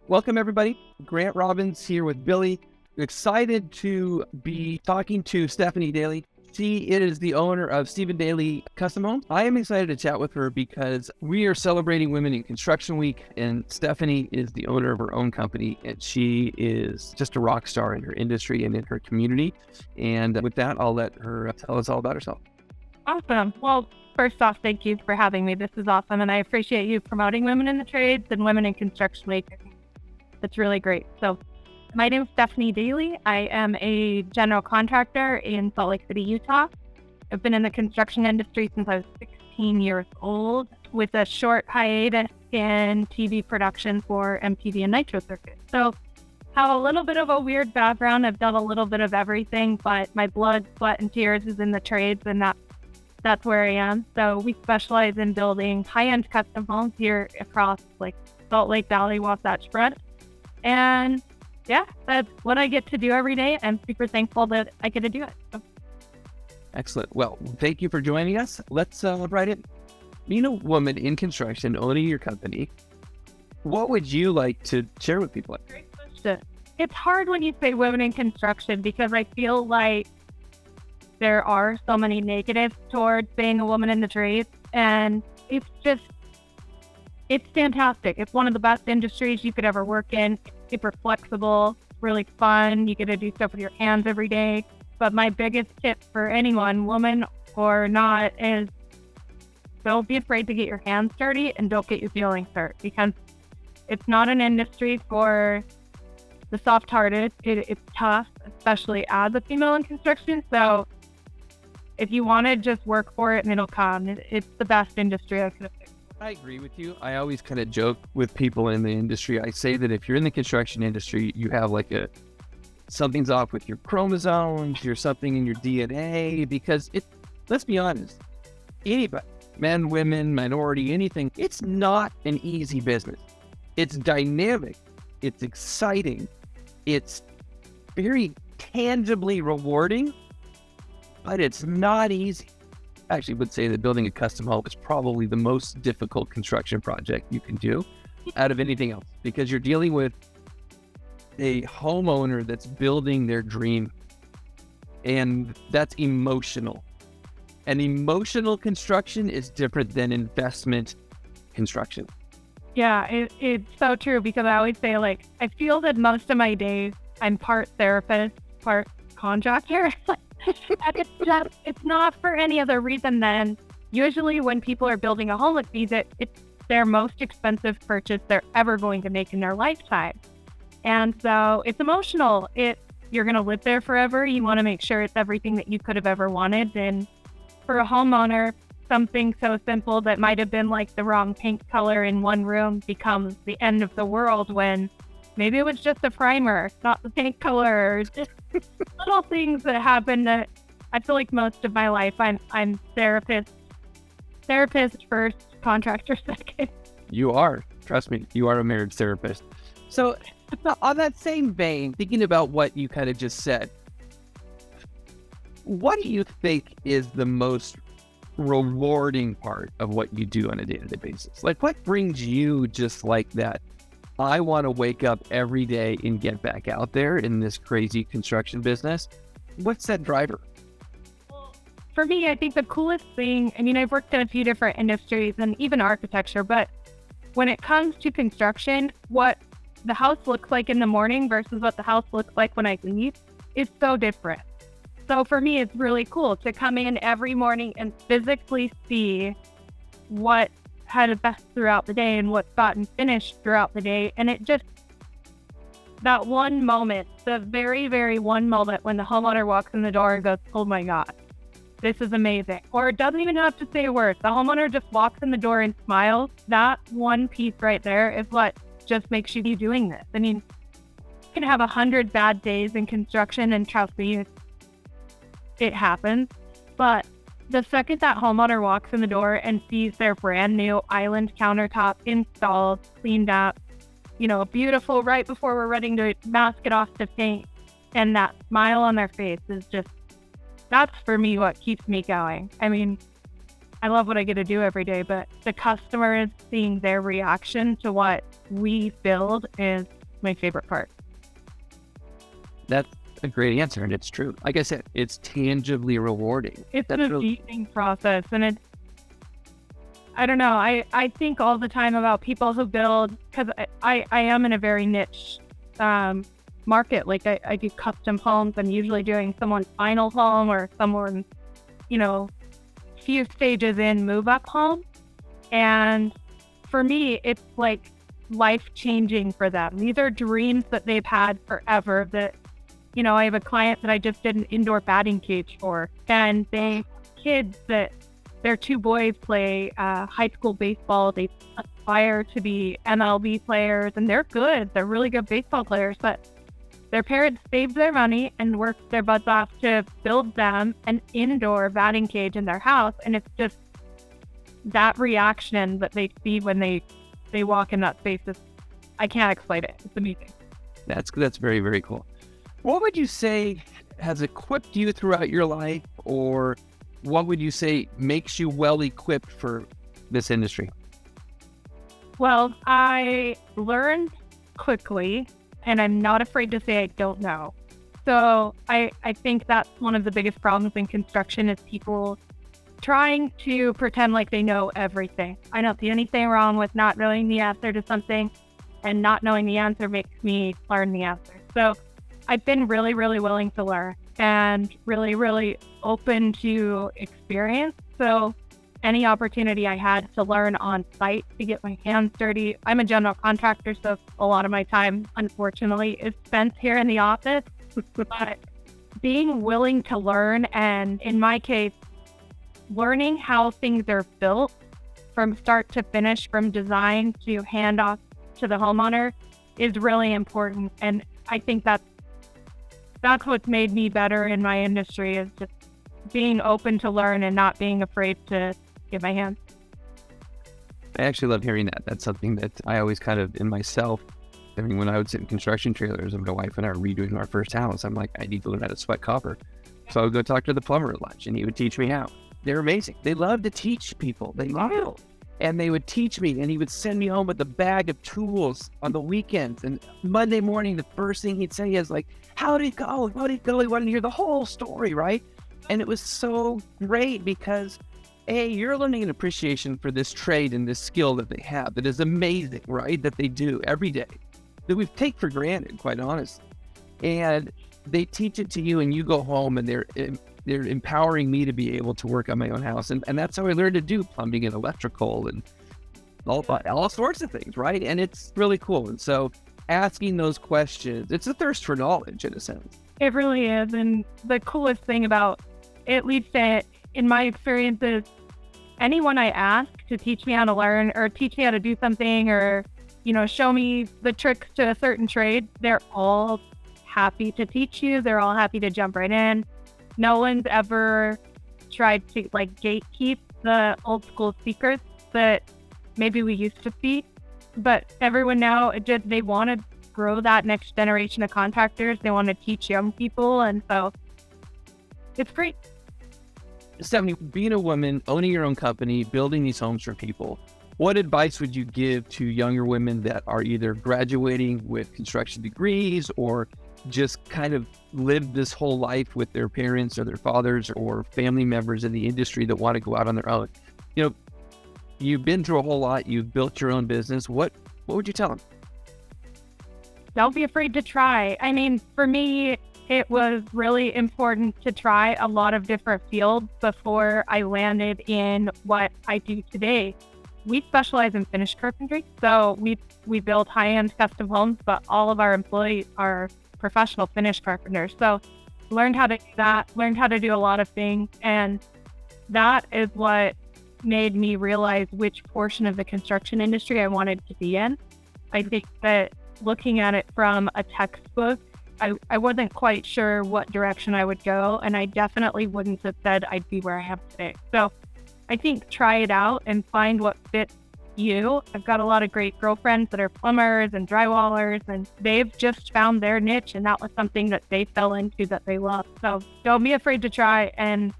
Welcome, everybody. Grant Robbins here with Billy. Excited to be talking to Stephanie Dailey. She is the owner of Steven Dailey Custom Homes. I am excited to chat with her because we are celebrating Women in Construction Week, and Stephanie is the owner of her own company, and she is just a rock star in her industry and in her community. And with that, I'll let her tell us all about herself. Awesome. Well, first off, thank you for having me. This is awesome, and I appreciate you promoting Women in the Trades and Women in Construction Week. That's really great. So my name is Stephanie Dailey. I am a general contractor in Salt Lake City, Utah. I've been in the construction industry since I was 16 years old, with a short hiatus in TV production for MTV and Nitro Circuit. So have a little bit of a weird background. I've done a little bit of everything, but my blood, sweat, and tears is in the trades, and that's where I am. So we specialize in building high-end custom homes here across like Salt Lake Valley, Wasatch Front. And yeah, that's what I get to do every day. I'm super thankful that I get to do it. So. Excellent. Well, thank you for joining us. Let's right in. Being a woman in construction, owning your company, what would you like to share with people? Great question. It's hard when you say women in construction because I feel like there are so many negatives towards being a woman in the trades, and it's fantastic. It's one of the best industries you could ever work in. It's super flexible, really fun. You get to do stuff with your hands every day. But my biggest tip for anyone, woman or not, is don't be afraid to get your hands dirty and don't get your feelings hurt, because it's not an industry for the soft-hearted. It's tough, especially as a female in construction. So if you want to, just work for it and it'll come. It's the best industry I could have picked. I agree with you. I always kind of joke with people in the industry. I say that if you're in the construction industry, you have like something's off with your chromosomes, you're something in your DNA, because let's be honest, anybody, men, women, minority, anything, it's not an easy business. It's dynamic. It's exciting. It's very tangibly rewarding, but it's not easy. I actually would say that building a custom home is probably the most difficult construction project you can do out of anything else, because you're dealing with a homeowner that's building their dream, and that's emotional. And emotional construction is different than investment construction. Yeah, it's so true, because I always say, like, I feel that most of my days I'm part therapist, part contractor. It's not for any other reason than usually when people are building a home with me, it's their most expensive purchase they're ever going to make in their lifetime. And so it's emotional. You're going to live there forever. You want to make sure it's everything that you could have ever wanted. And for a homeowner, something so simple that might have been like the wrong paint color in one room becomes the end of the world, when maybe it was just a primer, not the paint color, or just little things that happen. That I feel like most of my life I'm therapist first, contractor second. You are, trust me, you are a marriage therapist. So on that same vein, thinking about what you kind of just said, what do you think is the most rewarding part of what you do on a day-to-day basis? Like, what brings you just like that? I want to wake up every day and get back out there in this crazy construction business. What's that driver? Well, for me, I think the coolest thing, I mean, I've worked in a few different industries and even architecture, but when it comes to construction, what the house looks like in the morning versus what the house looks like when I leave is so different. So for me, it's really cool to come in every morning and physically see what had best throughout the day and what's gotten finished throughout the day. And it just, that one moment, the very, very one moment when the homeowner walks in the door and goes, oh my God, this is amazing. Or it doesn't even have to say a word. The homeowner just walks in the door and smiles. That one piece right there is what just makes you be doing this. I mean, you can have 100 bad days in construction, and trust me, it happens. But the second that homeowner walks in the door and sees their brand new island countertop installed, cleaned up, beautiful right before we're ready to mask it off to paint, and that smile on their face is just, that's for me what keeps me going. I mean, I love what I get to do every day, but the customer is seeing their reaction to what we build is my favorite part. That's a great answer, and it's true. Like I said, it's tangibly rewarding. It's an amazing process, and I don't know. I think all the time about people who build, because I am in a very niche market. Like I do custom homes. I'm usually doing someone's final home or someone's, few stages in move up home. And for me, it's like life-changing for them. These are dreams that they've had forever. That, I have a client that I just did an indoor batting cage for, and they have kids that their two boys play high school baseball. They aspire to be MLB players, and they're good. They're really good baseball players, but their parents saved their money and worked their butts off to build them an indoor batting cage in their house. And it's just that reaction that they see when they walk in that space. I can't explain it. It's amazing. That's very, very cool. What would you say has equipped you throughout your life, or what would you say makes you well equipped for this industry? Well, I learned quickly, and I'm not afraid to say I don't know. So I think that's one of the biggest problems in construction is people trying to pretend like they know everything. I don't see anything wrong with not knowing the answer to something, and not knowing the answer makes me learn the answer. So I've been really, really willing to learn and really, really open to experience. So any opportunity I had to learn on site, to get my hands dirty. I'm a general contractor, so a lot of my time, unfortunately, is spent here in the office. But being willing to learn, and in my case, learning how things are built from start to finish, from design to handoff to the homeowner, is really important. And I think that's what's made me better in my industry, is just being open to learn and not being afraid to get my hands. I actually love hearing that. That's something that I always kind of in myself. I mean, when I would sit in construction trailers and my wife and I were redoing our first house, I'm like, I need to learn how to sweat copper. So I would go talk to the plumber at lunch and he would teach me how. They're amazing. They love to teach people. They love it. And they would teach me, and he would send me home with a bag of tools on the weekends. And Monday morning, the first thing he'd say is like, how did it go? How did it go? He wanted to hear the whole story, right? And it was so great because, A, you're learning an appreciation for this trade and this skill that they have that is amazing, right? That they do every day, that we take for granted, quite honestly. And they teach it to you, and you go home, and they're empowering me to be able to work on my own house. And that's how I learned to do plumbing and electrical and all sorts of things, right? And it's really cool. And so asking those questions, it's a thirst for knowledge in a sense. It really is. And the coolest thing about, at least in my experience, is anyone I ask to teach me how to learn or teach me how to do something or, show me the tricks to a certain trade, they're all happy to teach you. They're all happy to jump right in. No one's ever tried to gatekeep the old school secrets that maybe we used to see, but everyone now, they want to grow that next generation of contractors. They want to teach young people, and so it's great. Stephanie, being a woman, owning your own company, building these homes for people, what advice would you give to younger women that are either graduating with construction degrees or just kind of lived this whole life with their parents or their fathers or family members in the industry that want to go out on their own? You've been through a whole lot. You've built your own business. What would you tell them? Don't be afraid to try. I mean, for me, it was really important to try a lot of different fields before I landed in what I do today. We specialize in finish carpentry. So we build high-end custom homes, but all of our employees are professional finish carpenters. So learned how to do that, learned how to do a lot of things. And that is what made me realize which portion of the construction industry I wanted to be in. I think that looking at it from a textbook, I wasn't quite sure what direction I would go. And I definitely wouldn't have said I'd be where I am today. So I think try it out and find what fits you. I've got a lot of great girlfriends that are plumbers and drywallers, and they've just found their niche, and that was something that they fell into that they love. So don't be afraid to try and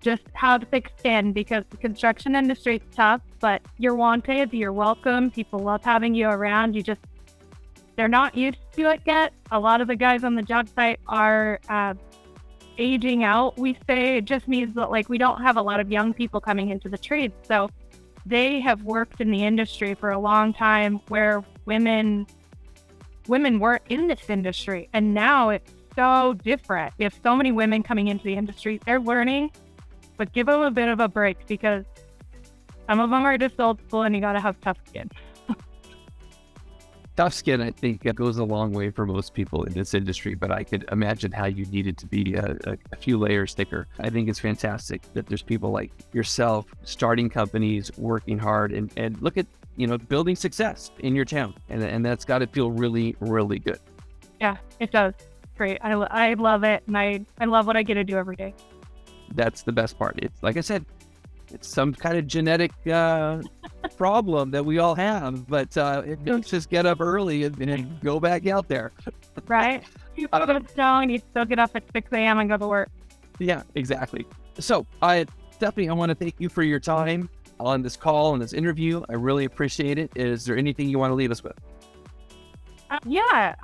just have thick skin, because the construction industry is tough, but you're wanted, you're welcome. People love having you around. You just They're not used to it yet. A lot of the guys on the job site are aging out. We say it just means that like we don't have a lot of young people coming into the trade. So they have worked in the industry for a long time where women weren't in this industry. And now it's so different. We have so many women coming into the industry. They're learning, but give them a bit of a break because some of them are just old school and you got to have tough skin. Tough skin, I think, goes a long way for most people in this industry, but I could imagine how you needed to be a few layers thicker. I think it's fantastic that there's people like yourself starting companies, working hard, and look at, building success in your town. And that's got to feel really, really good. Yeah, it does. Great. I love it. And I love what I get to do every day. That's the best part. It's like I said, it's some kind of genetic problem that we all have, but let's just get up early and go back out there. Right? You go to snow and you still get up at 6 a.m. and go to work. Yeah, exactly. So I want to thank you for your time on this call and this interview. I really appreciate it. Is there anything you want to leave us with? Yeah,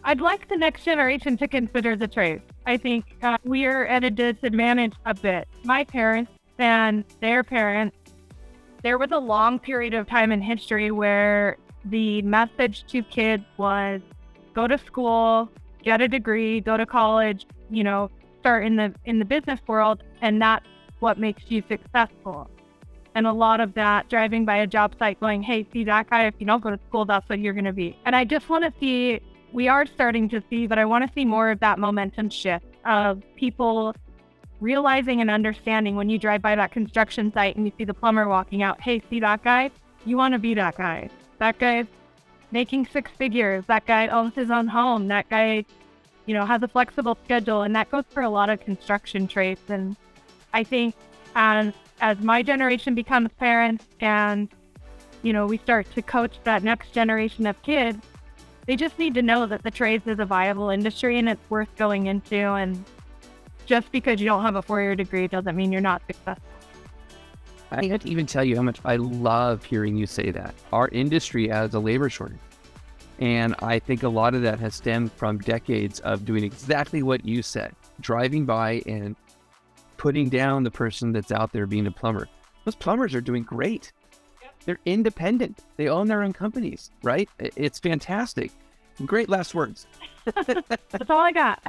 I'd like the next generation to consider the trade. I think we are at a disadvantage a bit. My parents and their parents, there was a long period of time in history where the message to kids was go to school, get a degree, go to college, start in the business world, and that's what makes you successful. And a lot of that driving by a job site going, hey, see that guy, if you don't go to school, that's what you're going to be. And I just want to see, we are starting to see, but I want to see more of that momentum shift of people realizing and understanding when you drive by that construction site and you see the plumber walking out, hey, see that guy? You want to be that guy. That guy's making 6 figures. That guy owns his own home. That guy, has a flexible schedule. And that goes for a lot of construction trades. And I think as my generation becomes parents and, we start to coach that next generation of kids, they just need to know that the trades is a viable industry and it's worth going into. And just because you don't have a 4-year degree doesn't mean you're not successful. I can't even tell you how much I love hearing you say that. Our industry has a labor shortage. And I think a lot of that has stemmed from decades of doing exactly what you said, driving by and putting down the person that's out there being a plumber. Those plumbers are doing great. They're independent. They own their own companies, right? It's fantastic. Great last words. That's all I got.